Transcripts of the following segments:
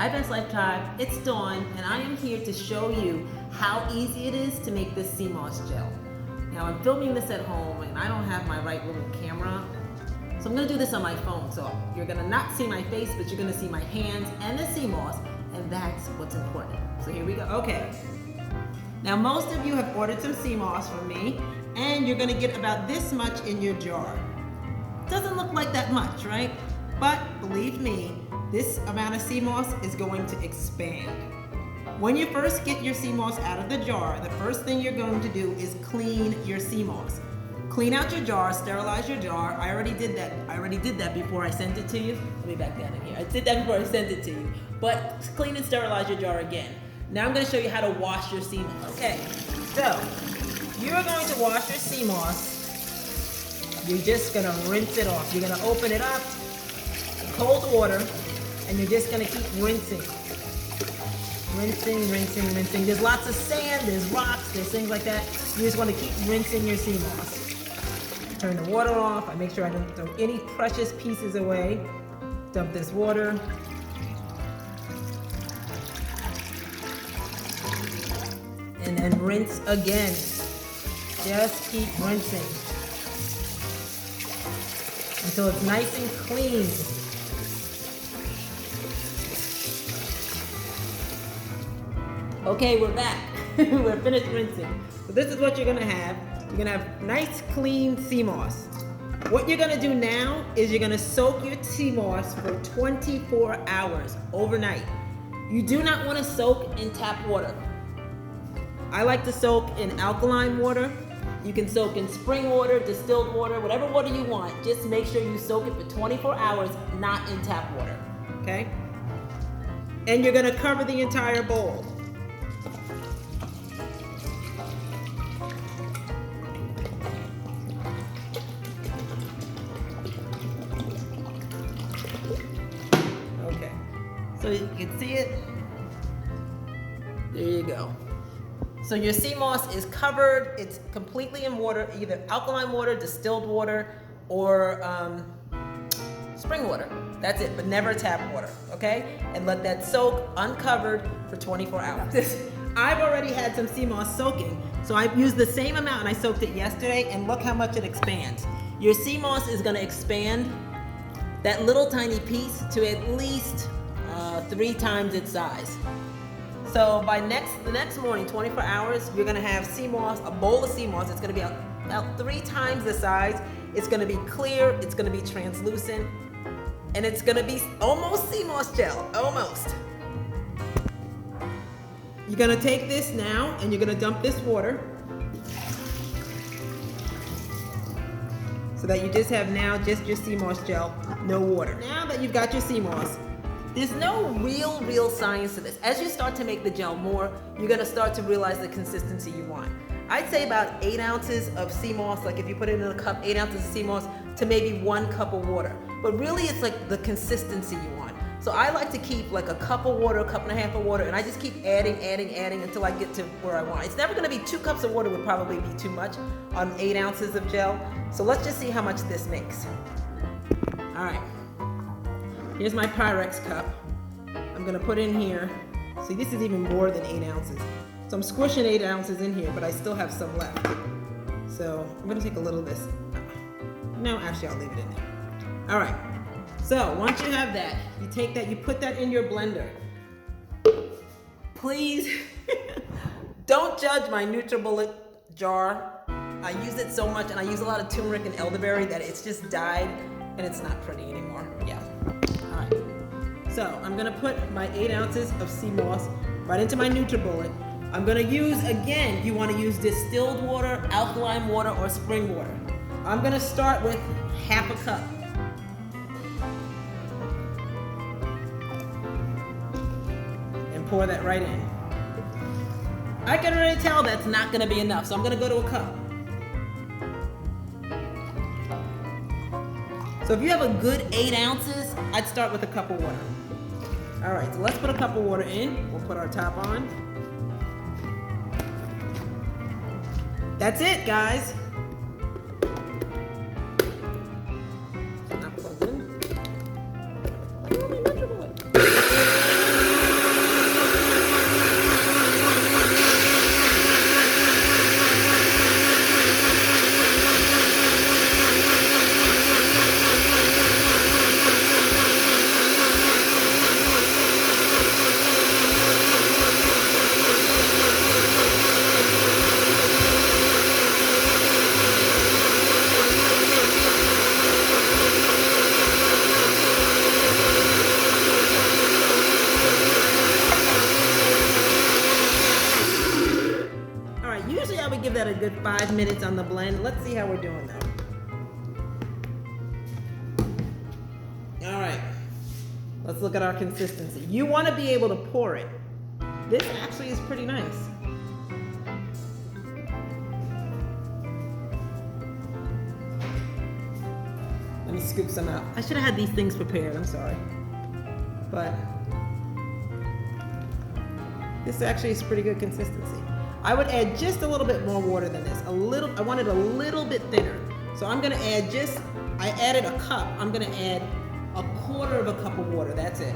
Hi Life Tribe, it's Dawn, and I am here to show you how easy it is to make this CMOS gel. Now I'm filming this at home and I don't have my right little camera, so I'm going to do this on my phone. So you're going to not see my face, but you're going to see my hands and the CMOS, and that's what's important. So here we go. Okay. Now most of you have ordered some CMOS from me, and you're going to get about this much in your jar. Doesn't look like that much, right? But believe me, this amount of CMOS is going to expand. When you first get your CMOS out of the jar, the first thing you're going to do is clean your CMOS. Clean out your jar, sterilize your jar. I already did that before I sent it to you. Let me back down in here. I did that before I sent it to you. But clean and sterilize your jar again. Now I'm going to show you how to wash your CMOS. Okay, so you're going to wash your CMOS. You're just going to rinse it off. You're going to open it up in cold water, and you're just going to keep rinsing. Rinsing. There's lots of sand, there's rocks, there's things like that. You just want to keep rinsing your CMOS. Turn the water off. I make sure I don't throw any precious pieces away. Dump this water. And then rinse again. Just keep rinsing until it's nice and clean. Okay, we're back. We're finished rinsing. So this is what you're gonna have. You're gonna have nice, clean CMOS. What you're gonna do now is you're gonna soak your CMOS for 24 hours overnight. You do not wanna soak in tap water. I like to soak in alkaline water. You can soak in spring water, distilled water, whatever water you want. Just make sure you soak it for 24 hours, not in tap water, okay? And you're gonna cover the entire bowl. Okay, so you can see it. There you go. So your CMOS is covered. It's completely in water, either alkaline water, distilled water, or spring water. That's it, but never tap water, okay? And let that soak uncovered for 24 hours. I've already had some CMOS soaking, so I've used the same amount and I soaked it yesterday, and look how much it expands. Your CMOS is gonna expand that little tiny piece to at least 3 times its size. So by the next morning, 24 hours, you're gonna have CMOS, a bowl of CMOS. It's gonna be about 3 times the size. It's gonna be clear, it's gonna be translucent, and it's gonna be almost CMOS gel, almost. You're gonna take this now and you're gonna dump this water so that you just have now just your CMOS gel, no water. Now that you've got your CMOS, there's no real science to this. As you start to make the gel more, you're gonna start to realize the consistency you want. I'd say about 8 ounces of CMOS, like if you put it in a cup, 8 ounces of CMOS to maybe 1 cup of water. But really it's like the consistency you want. So I like to keep like a cup of water, a cup and a half of water, and I just keep adding until I get to where I want. It's never gonna be 2 cups of water, would probably be too much on 8 ounces of gel. So let's just see how much this makes. All right. Here's my Pyrex cup. I'm gonna put in here. See, this is even more than 8 ounces. So I'm squishing 8 ounces in here, but I still have some left. So I'm gonna take a little of this. No, actually I'll leave it in there. All right, so once you have that, you take that, you put that in your blender. Please, don't judge my NutriBullet jar. I use it so much, and I use a lot of turmeric and elderberry that it's just died, and it's not pretty anymore. Yeah. All right. So I'm gonna put my 8 ounces of CMOS right into my NutriBullet. I'm gonna use, again, you wanna use distilled water, alkaline water, or spring water. I'm gonna start with half a cup. And pour that right in. I can already tell that's not gonna be enough, so I'm gonna go to a cup. So if you have a good 8 ounces, I'd start with a cup of water. All right, so let's put a cup of water in. We'll put our top on. That's it, guys. Not plugged in. good 5 minutes on the blend. Let's see how we're doing though. All right, let's look at our consistency. You want to be able to pour it. This actually is pretty nice. Let me scoop some out. I should have had these things prepared, I'm sorry. But this actually is pretty good consistency. I would add just a little bit more water than this. I want it a little bit thinner. So I'm gonna add I added a cup. I'm gonna add a quarter of a cup of water, that's it.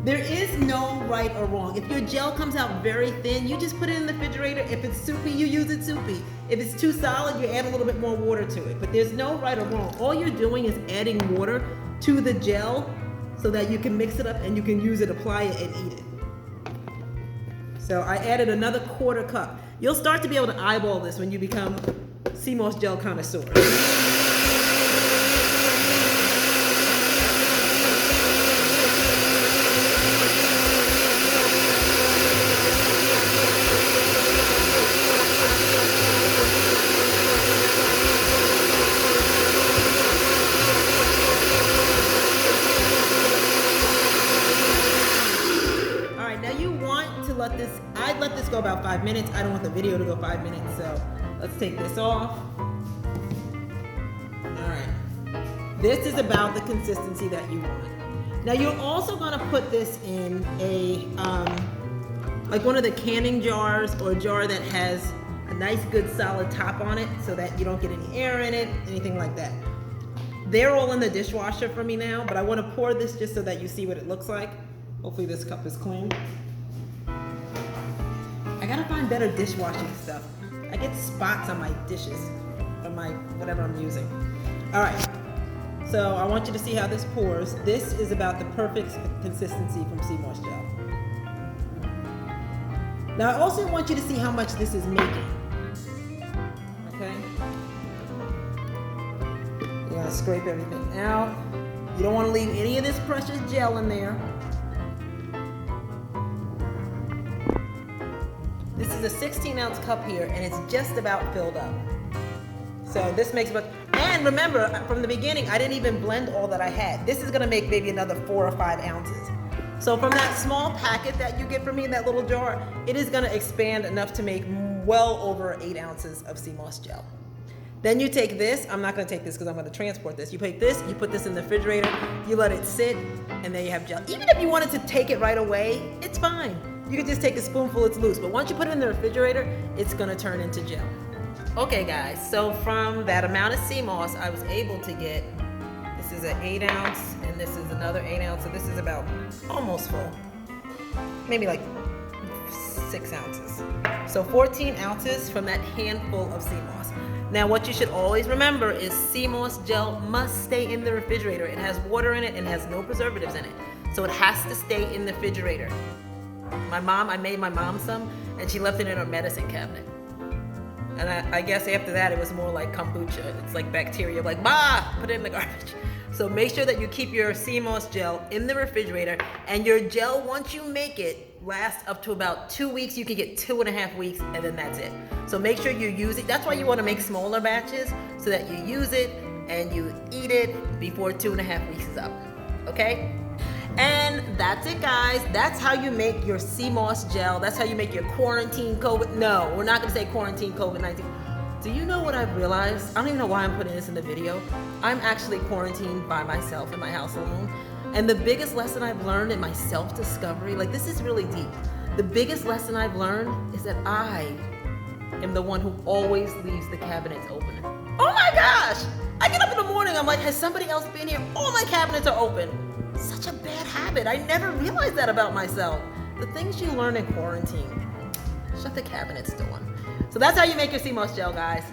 There is no right or wrong. If your gel comes out very thin, you just put it in the refrigerator. If it's soupy, you use it soupy. If it's too solid, you add a little bit more water to it. But there's no right or wrong. All you're doing is adding water to the gel so that you can mix it up and you can use it, apply it, and eat it. So I added another quarter cup. You'll start to be able to eyeball this when you become CMOS gel connoisseur. I'd let this go about 5 minutes. I don't want the video to go 5 minutes, so let's take this off. All right. This is about the consistency that you want. Now you're also gonna put this in a, like one of the canning jars or a jar that has a nice good solid top on it so that you don't get any air in it, anything like that. They're all in the dishwasher for me now, but I wanna pour this just so that you see what it looks like. Hopefully this cup is clean. I gotta find better dishwashing stuff. I get spots on my dishes, on my whatever I'm using. All right, so I want you to see how this pours. This is about the perfect consistency from CMOS gel. Now I also want you to see how much this is making. Okay? You gotta scrape everything out. You don't wanna leave any of this precious gel in there. This is a 16-ounce cup here, and it's just about filled up. So this makes about, and remember, from the beginning, I didn't even blend all that I had. This is gonna make maybe another 4 or 5 ounces. So from that small packet that you get from me in that little jar, it is gonna expand enough to make well over 8 ounces of CMOS gel. Then you take this, I'm not gonna take this because I'm gonna transport this. You take this, you put this in the refrigerator, you let it sit, and there you have gel. Even if you wanted to take it right away, it's fine. You can just take a spoonful, it's loose. But once you put it in the refrigerator, it's gonna turn into gel. Okay guys, so from that amount of CMOS, I was able to get, this is an 8 ounce, and this is another 8 ounce, so this is about almost full. Maybe like 6 ounces. So 14 ounces from that handful of CMOS. Now what you should always remember is CMOS gel must stay in the refrigerator. It has water in it and has no preservatives in it. So it has to stay in the refrigerator. I made my mom some, and she left it in her medicine cabinet. And I guess after that, it was more like kombucha. It's like bacteria, like, bah, put it in the garbage. So make sure that you keep your CMOS gel in the refrigerator, and your gel, once you make it, lasts up to about 2 weeks. You can get 2.5 weeks, and then that's it. So make sure you use it. That's why you want to make smaller batches, so that you use it and you eat it before 2.5 weeks is up, okay? And that's it, guys. That's how you make your CMOS gel. That's how you make your quarantine COVID. No, we're not gonna say quarantine COVID-19. Do you know what I've realized? I don't even know why I'm putting this in the video. I'm actually quarantined by myself in my house alone. And the biggest lesson I've learned in my self-discovery, like this is really deep. The biggest lesson I've learned is that I am the one who always leaves the cabinets open. Oh my gosh! I get up in the morning, I'm like, has somebody else been here? All my cabinets are open. Such a bad habit. I never realized that about myself. The things you learn in quarantine. Shut the cabinets door. So that's how you make your CMOS gel, guys.